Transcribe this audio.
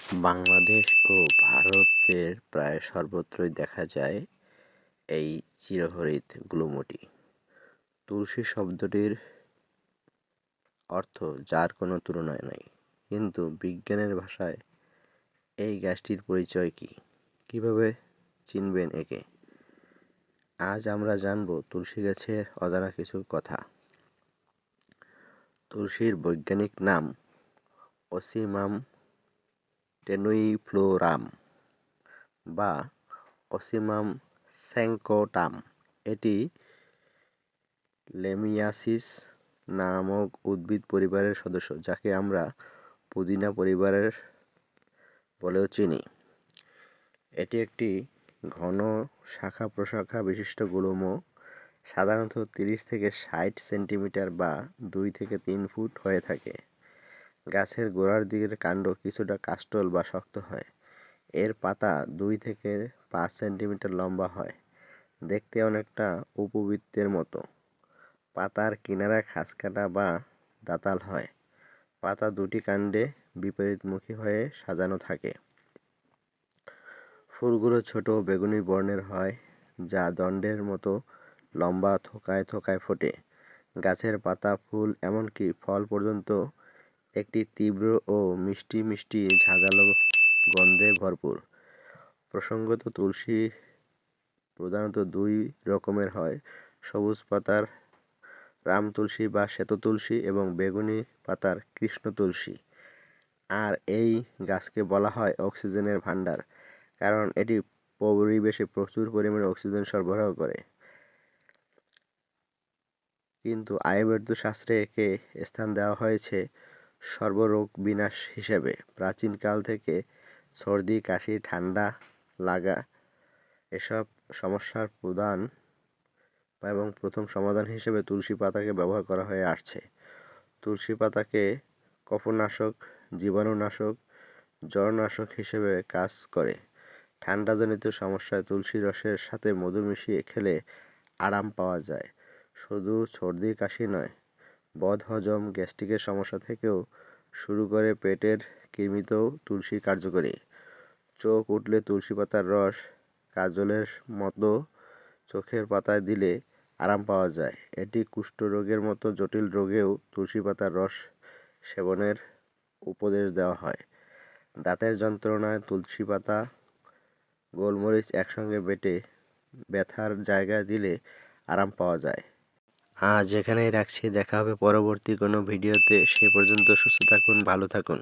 বাংলাদেশ ও ভারতের প্রায় সর্বত্রই দেখা যায় এই চিরহরিৎ গুলমটি। তুলসী শব্দটির অর্থ যার কোনো তুলনা নাই, কিন্তু বিজ্ঞানের ভাষায় এই গাছটির পরিচয় কি, কিভাবে চিনবেন একে? আজ আমরা জানব তুলসী গাছের অজানা কিছু কথা। তুলসীর বৈজ্ঞানিক নাম অসিমাম টেনুইফ্লোরাম বা অসিমাম স্যাংকোটাম। এটি লেমিয়াসিস নামক উদ্ভিদ পরিবারের সদস্য, যাকে আমরা পুদিনা পরিবারের বলেও চিনি। এটি একটি ঘন শাখা প্রশাখা বিশিষ্ট গুল্ম, সাধারণত 30 থেকে 60 সেন্টিমিটার বা 2 থেকে 3 ফুট হয়ে থাকে। গাছের গোড়ার দিকের কাণ্ড কিছুটা কাস্টল বা শক্ত হয়। এর পাতা 2 থেকে 5 সেন্টিমিটার লম্বা হয়, দেখতে অনেকটা উপবৃত্তের মতো। পাতার কিনারা খাঁজকাটা বা দাঁতাল হয়। পাতা দুটি কাণ্ডে বিপরীতমুখী হয়ে সাজানো থাকে। ফুলগুলো ছোট বেগুনি বর্ণের হয়, যা দণ্ডের মতো লম্বা থোকায় থোকায় ফোটে। গাছের পাতা, ফুল এমনকি ফল পর্যন্ত একটি তীব্র ও মিষ্টি মিষ্টি ঝাঁঝালো গন্ধে ভরপুর। প্রসঙ্গত, তুলসী প্রধানত 2 রকমের হয়: সবুজ পাতার রাম তুলসী বা শ্বেত তুলসী এবং বেগুনি পাতার কৃষ্ণ তুলসী। আর এই গাছকে বলা হয় অক্সিজেনের ভাণ্ডার, কারণ এটি পরিবেশে প্রচুর পরিমাণে অক্সিজেন সরবরাহ করে। কিন্তু আয়ুর্বেদ শাস্ত্রে একে স্থান দেওয়া হয়েছে সর্বরোগ বিনাশ হিসেবে। প্রাচীনকাল থেকে সর্দি, কাশি, ঠান্ডা লাগা এসব সমস্যার প্রথম সমাধান হিসেবে তুলসী পাতাকে ব্যবহার করা হয়ে আসছে। তুলসী পাতাকে কফনাশক, জীবাণুনাশক, জ্বরনাশক হিসেবে কাজ করে। ঠান্ডাজনিত সমস্যায় তুলসী রসের সাথে মধু মিশিয়ে খেলে আরাম পাওয়া যায়। শুধু সর্দি কাশি নয়, বদহজম, গ্যাস্ট্রিকের সমস্যা থেকেও শুরু করে পেটের কৃমিতেও তুলসী কার্যকরী। চোখ উঠলে তুলসী পাতার রস কাজলের মতো চোখের পাতায় দিলে আরাম পাওয়া যায়। এটি কুষ্ঠরোগের মতো জটিল রোগেও তুলসী পাতার রস সেবনের উপদেশ দেওয়া হয়। দাঁতের যন্ত্রণায় তুলসী পাতা, গোলমরিচ একসঙ্গে বেটে ব্যথার জায়গায় দিলে আরাম পাওয়া যায়। আজ এখানেই রাখছি, দেখা হবে পরবর্তী কোনো ভিডিওতে। সে পর্যন্ত সুস্থ থাকুন, ভালো থাকুন।